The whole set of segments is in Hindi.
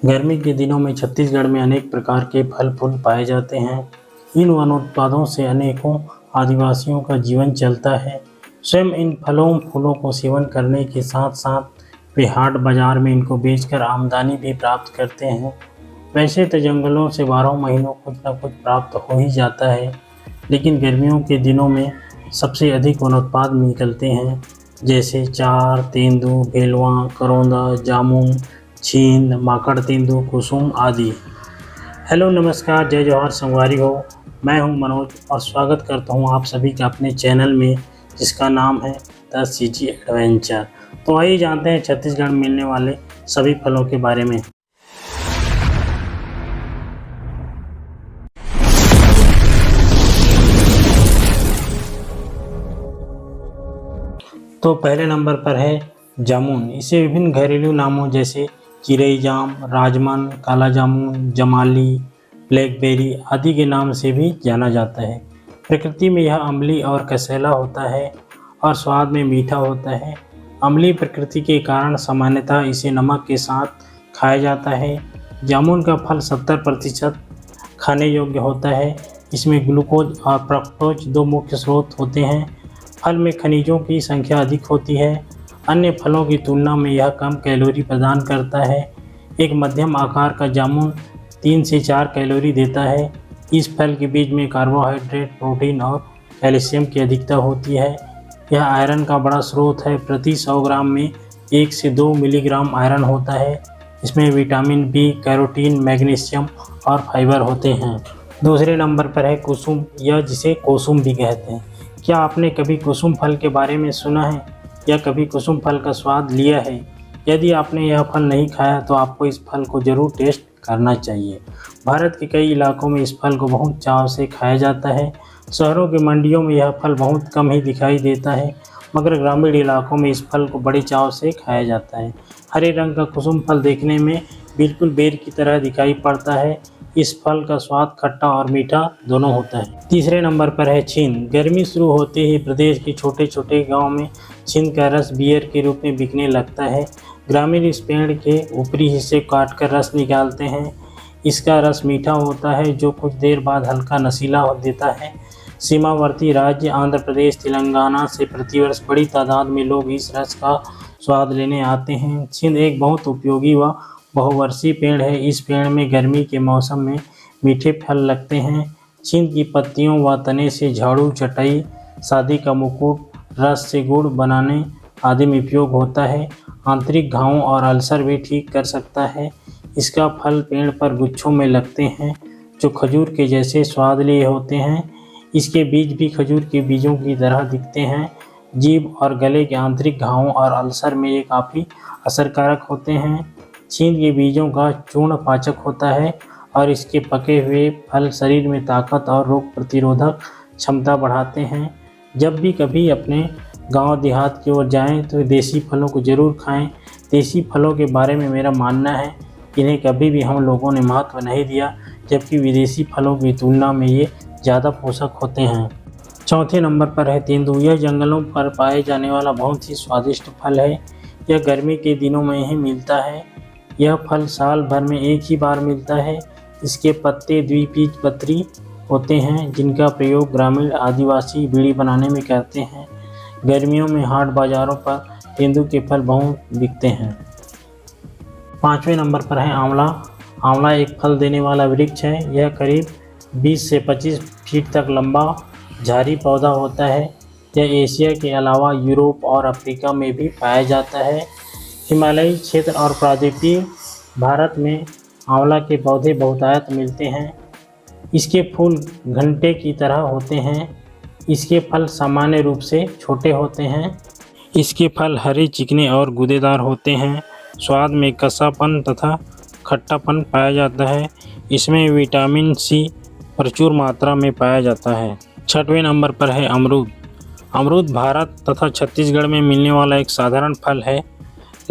गर्मी के दिनों में छत्तीसगढ़ में अनेक प्रकार के फल फूल पाए जाते हैं। इन वनोत्पादों से अनेकों आदिवासियों का जीवन चलता है। स्वयं इन फलों फूलों को सेवन करने के साथ साथ वे हाट बाजार में इनको बेचकर आमदनी भी प्राप्त करते हैं। वैसे तो जंगलों से 12 महीनों कुछ न कुछ प्राप्त हो ही जाता है, लेकिन गर्मियों के दिनों में सबसे अधिक वनोत्पाद निकलते हैं, जैसे चार, तेंदू, बेलवा, करौंदा, जामुन, छींद, माकड़ तेंदू, कुसुम आदि। हेलो नमस्कार, जय जवाहर संगवारी हो। मैं हूं मनोज और स्वागत करता हूं आप सभी का अपने चैनल में, जिसका नाम है द सीजी एडवेंचर। तो आइए जानते हैं छत्तीसगढ़ में मिलने वाले सभी फलों के बारे में। तो पहले नंबर पर है जामुन। इसे विभिन्न घरेलू नामों जैसे चिरई जाम, राजमन, काला जामुन, जमाली, ब्लैकबेरी आदि के नाम से भी जाना जाता है। प्रकृति में यह अम्लीय और कसैला होता है और स्वाद में मीठा होता है। अम्लीय प्रकृति के कारण सामान्यतः इसे नमक के साथ खाया जाता है। जामुन का फल 70% खाने योग्य होता है। इसमें ग्लूकोज और फ्रक्टोज दो मुख्य स्रोत होते हैं। फल में खनिजों की संख्या अधिक होती है। अन्य फलों की तुलना में यह कम कैलोरी प्रदान करता है। एक मध्यम आकार का जामुन 3 से 4 कैलोरी देता है। इस फल के बीज में कार्बोहाइड्रेट, प्रोटीन और कैल्शियम की अधिकता होती है। यह आयरन का बड़ा स्रोत है। प्रति 100 ग्राम में 1 से 2 मिलीग्राम आयरन होता है। इसमें विटामिन बी, कैरोटीन, मैग्नीशियम और फाइबर होते हैं। दूसरे नंबर पर है कुसुम, या जिसे कोसुम भी कहते हैं। क्या आपने कभी कुसुम फल के बारे में सुना है या कभी कुसुम फल का स्वाद लिया है? यदि आपने यह फल नहीं खाया तो आपको इस फल को ज़रूर टेस्ट करना चाहिए। भारत के कई इलाकों में इस फल को बहुत चाव से खाया जाता है। शहरों की मंडियों में यह फल बहुत कम ही दिखाई देता है, मगर ग्रामीण इलाकों में इस फल को बड़े चाव से खाया जाता है। हरे रंग का कुसुम फल देखने में बिल्कुल बेर की तरह दिखाई पड़ता है। इस फल का स्वाद खट्टा और मीठा दोनों होता है। तीसरे नंबर पर है छींद। गर्मी शुरू होते ही प्रदेश के छोटे छोटे गांव में छींद का रस बियर के रूप में बिकने लगता है। ग्रामीण इस पेड़ के ऊपरी हिस्से काटकर रस निकालते हैं। इसका रस मीठा होता है, जो कुछ देर बाद हल्का नशीला हो देता है। सीमावर्ती राज्य आंध्र प्रदेश, तेलंगाना से प्रतिवर्ष बड़ी तादाद में लोग इस रस का स्वाद लेने आते हैं। छींद एक बहुत उपयोगी व बहुवर्षीय पेड़ है। इस पेड़ में गर्मी के मौसम में मीठे फल लगते हैं। छींद की पत्तियों व तने से झाड़ू, चटाई, शादी का मुकुट, रस से गुड़ बनाने आदि में उपयोग होता है। आंतरिक घावों और अल्सर भी ठीक कर सकता है। इसका फल पेड़ पर गुच्छों में लगते हैं, जो खजूर के जैसे स्वाद लिए होते हैं। इसके बीज भी खजूर के बीजों की तरह दिखते हैं। जीभ और गले के आंतरिक घावों और अल्सर में ये काफ़ी असरकारक होते हैं। छींद के बीजों का चूर्ण पाचक होता है और इसके पके हुए फल शरीर में ताकत और रोग प्रतिरोधक क्षमता बढ़ाते हैं। जब भी कभी अपने गांव देहात की ओर जाएं तो देसी फलों को ज़रूर खाएं। देसी फलों के बारे में मेरा मानना है कि इन्हें कभी भी हम लोगों ने महत्व नहीं दिया, जबकि विदेशी फलों की तुलना में ये ज़्यादा पोषक होते हैं। चौथे नंबर पर है तेंदू। यह जंगलों पर पाए जाने वाला बहुत ही स्वादिष्ट फल है। यह गर्मी के दिनों में ही मिलता है। यह फल साल भर में एक ही बार मिलता है। इसके पत्ते द्विबीजपत्री होते हैं, जिनका प्रयोग ग्रामीण आदिवासी बीड़ी बनाने में करते हैं। गर्मियों में हाट बाजारों पर तेंदू के फल बहुत बिकते हैं। पाँचवें नंबर पर है आंवला। आंवला एक फल देने वाला वृक्ष है। यह करीब 20 से 25 फीट तक लंबा झाड़ी पौधा होता है। यह एशिया के अलावा यूरोप और अफ्रीका में भी पाया जाता है। हिमालयी क्षेत्र और प्रायद्वीपीय भारत में आंवला के पौधे बहुतायत मिलते हैं। इसके फूल घंटे की तरह होते हैं। इसके फल सामान्य रूप से छोटे होते हैं। इसके फल हरे, चिकने और गूदेदार होते हैं। स्वाद में कसापन तथा खट्टापन पाया जाता है। इसमें विटामिन सी प्रचुर मात्रा में पाया जाता है। छठवें नंबर पर है अमरूद। अमरूद भारत तथा छत्तीसगढ़ में मिलने वाला एक साधारण फल है।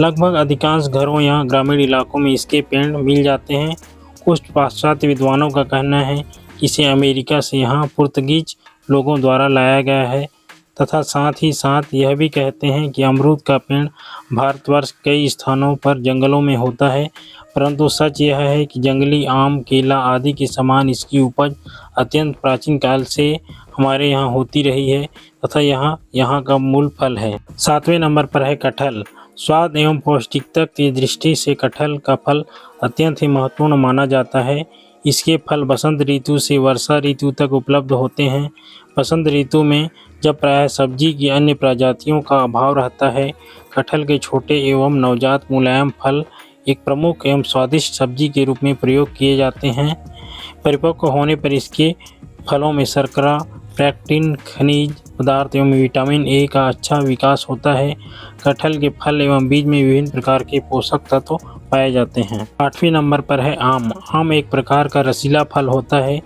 लगभग अधिकांश घरों या ग्रामीण इलाकों में इसके पेड़ मिल जाते हैं। कुछ पाश्चात्य विद्वानों का कहना है कि इसे अमेरिका से यहाँ पुर्तगीज लोगों द्वारा लाया गया है तथा साथ ही साथ यह भी कहते हैं कि अमरूद का पेड़ भारतवर्ष कई स्थानों पर जंगलों में होता है, परंतु सच यह है कि जंगली आम, केला आदि के समान इसकी उपज अत्यंत प्राचीन काल से हमारे यहाँ होती रही है तथा यहाँ का मूल फल है। 7वें नंबर पर है कटहल। स्वाद एवं पौष्टिकता की दृष्टि से कटहल का फल अत्यंत ही महत्वपूर्ण माना जाता है। इसके फल बसंत ऋतु से वर्षा ऋतु तक उपलब्ध होते हैं। बसंत ऋतु में जब प्रायः सब्जी की अन्य प्रजातियों का अभाव रहता है, कटहल के छोटे एवं नवजात मुलायम फल एक प्रमुख एवं स्वादिष्ट सब्जी के रूप में प्रयोग किए जाते हैं। परिपक्व होने पर इसके फलों में शर्करा, पैक्टिन, खनिज पदार्थ एवं विटामिन ए का अच्छा विकास होता है। कटहल के फल एवं बीज में विभिन्न प्रकार के पोषक तत्व पाए जाते हैं। 8वें नंबर पर है आम। आम एक प्रकार का रसीला फल होता है।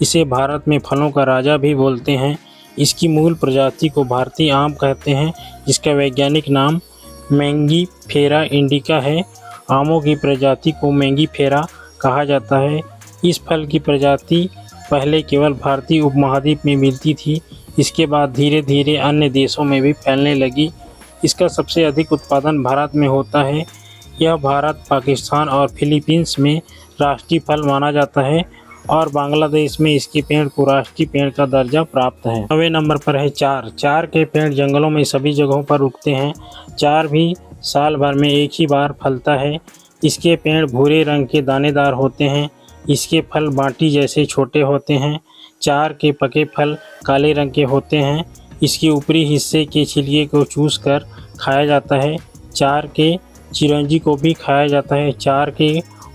इसे भारत में फलों का राजा भी बोलते हैं। इसकी मूल प्रजाति को भारतीय आम कहते हैं, जिसका वैज्ञानिक नाम मैंगीफेरा इंडिका है। आमों की प्रजाति को मैंगीफेरा कहा जाता है। इस फल की प्रजाति पहले केवल भारतीय उपमहाद्वीप में मिलती थी, इसके बाद धीरे धीरे अन्य देशों में भी फैलने लगी। इसका सबसे अधिक उत्पादन भारत में होता है। यह भारत, पाकिस्तान और फिलीपींस में राष्ट्रीय फल माना जाता है और बांग्लादेश में इसके पेड़ को राष्ट्रीय पेड़ का दर्जा प्राप्त है। 9वें नंबर पर है चार। चार के पेड़ जंगलों में सभी जगहों पर उगते हैं। चार भी साल भर में एक ही बार फलता है। इसके पेड़ भूरे रंग के दानेदार होते हैं। इसके फल बाटी जैसे छोटे होते हैं। चार के पके फल काले रंग के होते हैं। इसके ऊपरी हिस्से के छिलके को चूस कर खाया जाता है। चार के चिरौंजी को भी खाया जाता है। चार के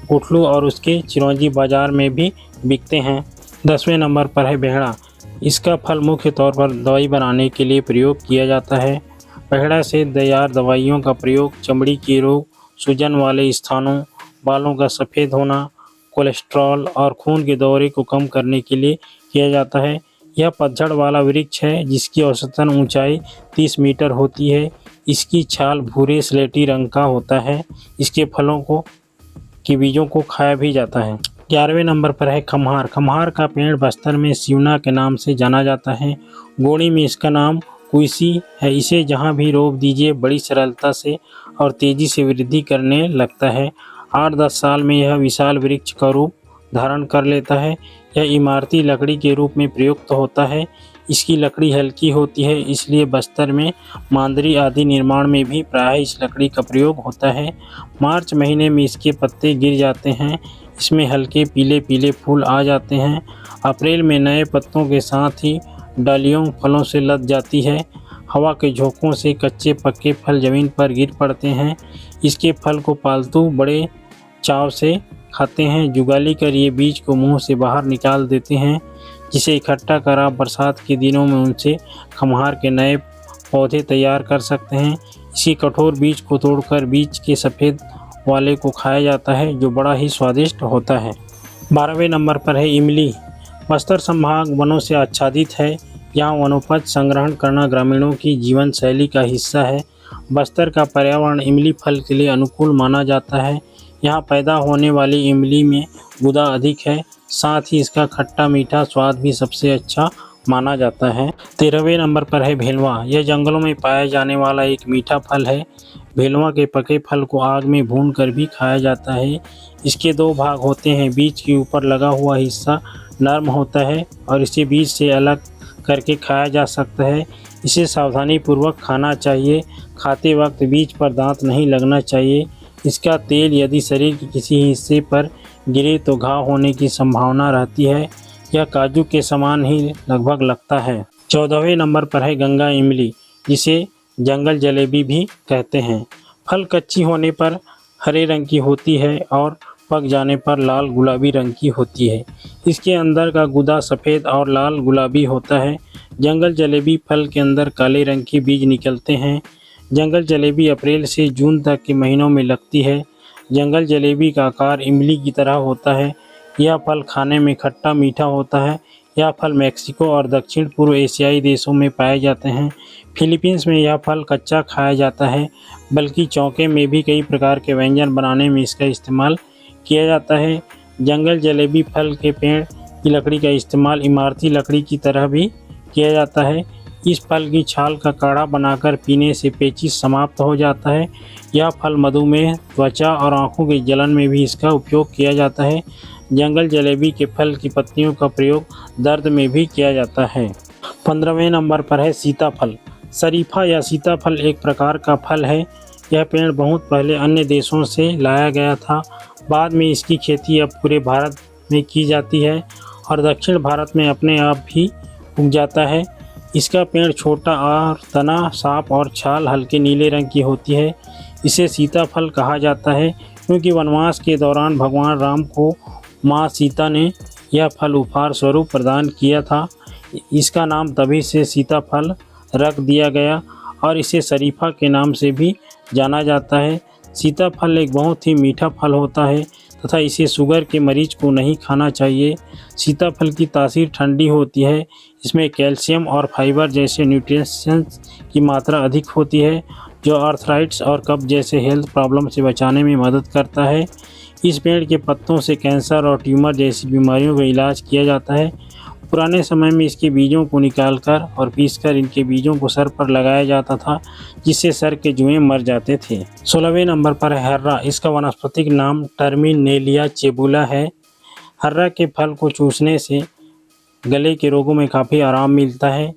गुठलू और उसके चिरौंजी बाजार में भी बिकते हैं। 10वें नंबर पर है बेहड़ा। इसका फल मुख्य तौर पर दवाई बनाने के लिए प्रयोग किया जाता है। बेहड़ा से तैयार दवाइयों का प्रयोग चमड़ी के रोग, सूजन वाले स्थानों, बालों का सफ़ेद होना, कोलेस्ट्रॉल और खून के दौरे को कम करने के लिए किया जाता है। यह पतझड़ वाला वृक्ष है जिसकी औसतन ऊंचाई 30 मीटर होती है। इसकी छाल भूरे स्लेटी रंग का होता है। इसके फलों के बीजों को खाया भी जाता है। 11वें नंबर पर है खम्हार। खम्हार का पेड़ बस्तर में सिवना के नाम से जाना जाता है। गोड़ी में इसका नाम कुइसी है। इसे जहाँ भी रोप दीजिए बड़ी सरलता से और तेज़ी से वृद्धि करने लगता है। 8-10 साल में यह विशाल वृक्ष का रूप धारण कर लेता है। यह इमारती लकड़ी के रूप में प्रयुक्त होता है। इसकी लकड़ी हल्की होती है, इसलिए बस्तर में मांदरी आदि निर्माण में भी प्रायः इस लकड़ी का प्रयोग होता है। मार्च महीने में इसके पत्ते गिर जाते हैं। इसमें हल्के पीले पीले फूल आ जाते हैं। अप्रैल में नए पत्तों के साथ ही डालियों फलों से लद जाती है। हवा के झोंकों से कच्चे पक्के फल ज़मीन पर गिर पड़ते हैं। इसके फल को पालतू बड़े चाव से खाते हैं। जुगाली कर ये बीज को मुंह से बाहर निकाल देते हैं, जिसे इकट्ठा कर आप बरसात के दिनों में उनसे खम्हार के नए पौधे तैयार कर सकते हैं। इसी कठोर बीज को तोड़कर बीज के सफ़ेद वाले को खाया जाता है, जो बड़ा ही स्वादिष्ट होता है। 12वें नंबर पर है इमली। बस्तर संभाग वनों से आच्छादित है। यहाँ वनोपज संग्रहण करना ग्रामीणों की जीवन शैली का हिस्सा है। बस्तर का पर्यावरण इमली फल के लिए अनुकूल माना जाता है। यहाँ पैदा होने वाली इमली में गुदा अधिक है, साथ ही इसका खट्टा मीठा स्वाद भी सबसे अच्छा माना जाता है। 13वें नंबर पर है भेलवा। यह जंगलों में पाया जाने वाला एक मीठा फल है। भेलवा के पके फल को आग में भून कर भी खाया जाता है। इसके 2 भाग होते हैं। बीज के ऊपर लगा हुआ हिस्सा नरम होता है और इसे बीज से अलग करके खाया जा सकता है। इसे सावधानी पूर्वक खाना चाहिए। खाते वक्त बीज पर दांत नहीं लगना चाहिए। इसका तेल यदि शरीर के किसी हिस्से पर गिरे तो घाव होने की संभावना रहती है। यह काजू के समान ही लगभग लगता है। 14वें नंबर पर है गंगा इमली, जिसे जंगल जलेबी भी कहते हैं। फल कच्ची होने पर हरे रंग की होती है और पक जाने पर लाल गुलाबी रंग की होती है। इसके अंदर का गुदा सफ़ेद और लाल गुलाबी होता है। जंगल जलेबी फल के अंदर काले रंग के बीज निकलते हैं। जंगल जलेबी अप्रैल से जून तक के महीनों में लगती है। जंगल जलेबी का आकार इमली की तरह होता है। यह फल खाने में खट्टा मीठा होता है। यह फल मैक्सिको और दक्षिण पूर्व एशियाई देशों में पाए जाते हैं। फिलीपींस में यह फल कच्चा खाया जाता है, बल्कि चौके में भी कई प्रकार के व्यंजन बनाने में इसका इस्तेमाल किया जाता है। जंगल जलेबी फल के पेड़ की लकड़ी का इस्तेमाल इमारती लकड़ी की तरह भी किया जाता है। इस फल की छाल का काढ़ा बनाकर पीने से पेचिश समाप्त हो जाता है। यह फल मधुमेह, त्वचा और आँखों के जलन में भी इसका उपयोग किया जाता है। जंगल जलेबी के फल की पत्तियों का प्रयोग दर्द में भी किया जाता है। 15वें नंबर पर है सीताफल। शरीफा या सीताफल एक प्रकार का फल है। यह पेड़ बहुत पहले अन्य देशों से लाया गया था। बाद में इसकी खेती अब पूरे भारत में की जाती है और दक्षिण भारत में अपने आप भी उग जाता है। इसका पेड़ छोटा और तना साफ और छाल हल्के नीले रंग की होती है। इसे सीताफल कहा जाता है क्योंकि वनवास के दौरान भगवान राम को माँ सीता ने यह फल उपहार स्वरूप प्रदान किया था। इसका नाम तभी से सीताफल रख दिया गया और इसे शरीफा के नाम से भी जाना जाता है। सीताफल एक बहुत ही मीठा फल होता है तथा इसे शुगर के मरीज को नहीं खाना चाहिए। सीताफल की तासीर ठंडी होती है। इसमें कैल्शियम और फाइबर जैसे न्यूट्रिएंट्स की मात्रा अधिक होती है जो आर्थराइटिस और कब्ज जैसे हेल्थ प्रॉब्लम से बचाने में मदद करता है। इस पेड़ के पत्तों से कैंसर और ट्यूमर जैसी बीमारियों का इलाज किया जाता है। पुराने समय में इसके बीजों को निकालकर और पीसकर इनके बीजों को सर पर लगाया जाता था जिससे सर के जुएं मर जाते थे। 16वें नंबर पर है हर्रा। इसका वानस्पतिक नाम टर्मिनेलिया चेबुला है। हर्रा के फल को चूसने से गले के रोगों में काफ़ी आराम मिलता है।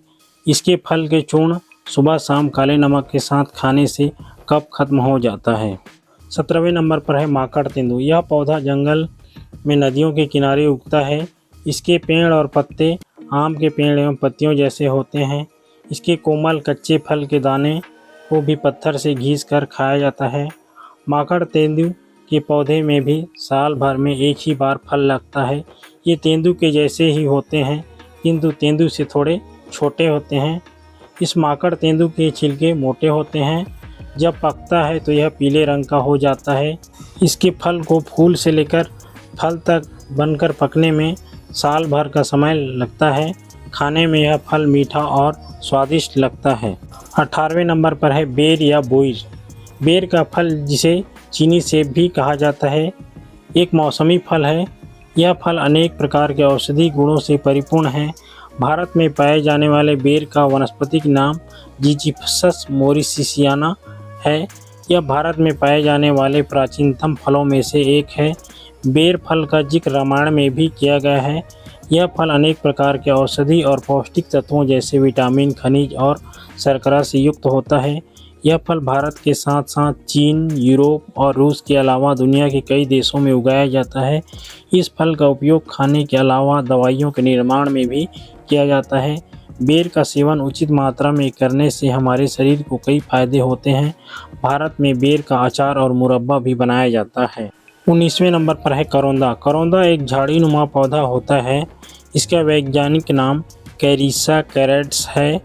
इसके फल के चूर्ण सुबह शाम काले नमक के साथ खाने से कफ खत्म हो जाता है। 17वें नंबर पर है माकड़ तेंदू। यह पौधा जंगल में नदियों के किनारे उगता है। इसके पेड़ और पत्ते आम के पेड़ एवं पत्तियों जैसे होते हैं। इसके कोमल कच्चे फल के दाने को भी पत्थर से घिस कर खाया जाता है। माकड़ तेंदू के पौधे में भी साल भर में एक ही बार फल लगता है। ये तेंदू के जैसे ही होते हैं किंतु तेंदू से थोड़े छोटे होते हैं। इस माकड़ तेंदू के छिलके मोटे होते हैं। जब पकता है तो यह पीले रंग का हो जाता है। इसके फल को फूल से लेकर फल तक बनकर पकने में साल भर का समय लगता है। खाने में यह फल मीठा और स्वादिष्ट लगता है। 18वें नंबर पर है बेर या बोइर। बेर का फल जिसे चीनी सेब भी कहा जाता है एक मौसमी फल है। यह फल अनेक प्रकार के औषधि गुणों से परिपूर्ण है। भारत में पाए जाने वाले बेर का वानस्पतिक नाम जिजिफस मोरिसिसियाना है। यह भारत में पाए जाने वाले प्राचीनतम फलों में से एक है। बेर फल का जिक्र रामायण में भी किया गया है। यह फल अनेक प्रकार के औषधि और पौष्टिक तत्वों जैसे विटामिन, खनिज और शर्करा से युक्त होता है। यह फल भारत के साथ साथ चीन, यूरोप और रूस के अलावा दुनिया के कई देशों में उगाया जाता है। इस फल का उपयोग खाने के अलावा दवाइयों के निर्माण में भी किया जाता है। बेर का सेवन उचित मात्रा में करने से हमारे शरीर को कई फायदे होते हैं। भारत में बेर का अचार और मुरब्बा भी बनाया जाता है। 19वें नंबर पर है करौंदा। करौंदा एक झाड़ीनुमा पौधा होता है। इसका वैज्ञानिक नाम कैरिसा कैरेट्स है।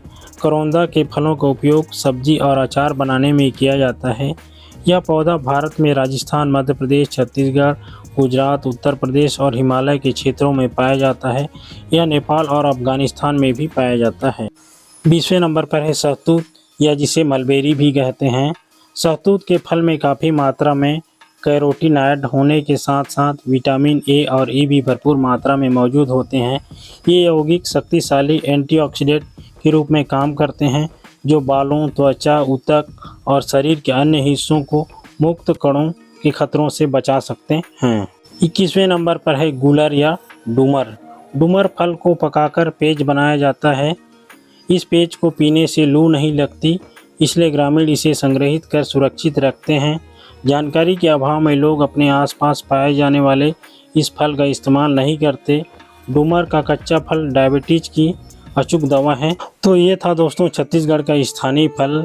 करौंदा के फलों का उपयोग सब्जी और अचार बनाने में किया जाता है। यह पौधा भारत में राजस्थान, मध्य प्रदेश, छत्तीसगढ़, गुजरात, उत्तर प्रदेश और हिमालय के क्षेत्रों में पाया जाता है। यह नेपाल और अफगानिस्तान में भी पाया जाता है। 20वें नंबर पर है शहतूत या जिसे मलबेरी भी कहते हैं। शहतूत के फल में काफ़ी मात्रा में कैरोटीनॉयड होने के साथ साथ विटामिन ए और ई भी भरपूर मात्रा में मौजूद होते हैं। ये यौगिक शक्तिशाली एंटीऑक्सीडेंट के रूप में काम करते हैं जो बालों, त्वचा, ऊतक और शरीर के अन्य हिस्सों को मुक्त कणों के खतरों से बचा सकते हैं। 21वें नंबर पर है गुलर या डूमर। डूमर फल को पकाकर पेज बनाया जाता है। इस पेज को पीने से लू नहीं लगती, इसलिए ग्रामीण इसे संग्रहित कर सुरक्षित रखते हैं। जानकारी के अभाव में लोग अपने आसपास पाए जाने वाले इस फल का इस्तेमाल नहीं करते। डूमर का कच्चा फल डायबिटीज की अचूक दवा है। तो ये था दोस्तों छत्तीसगढ़ का स्थानीय फल।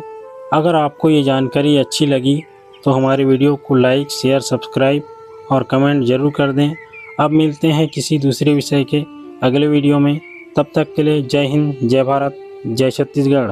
अगर आपको ये जानकारी अच्छी लगी तो हमारे वीडियो को लाइक, शेयर, सब्सक्राइब और कमेंट ज़रूर कर दें। अब मिलते हैं किसी दूसरे विषय के अगले वीडियो में। तब तक के लिए जय हिंद, जय भारत, जय छत्तीसगढ़।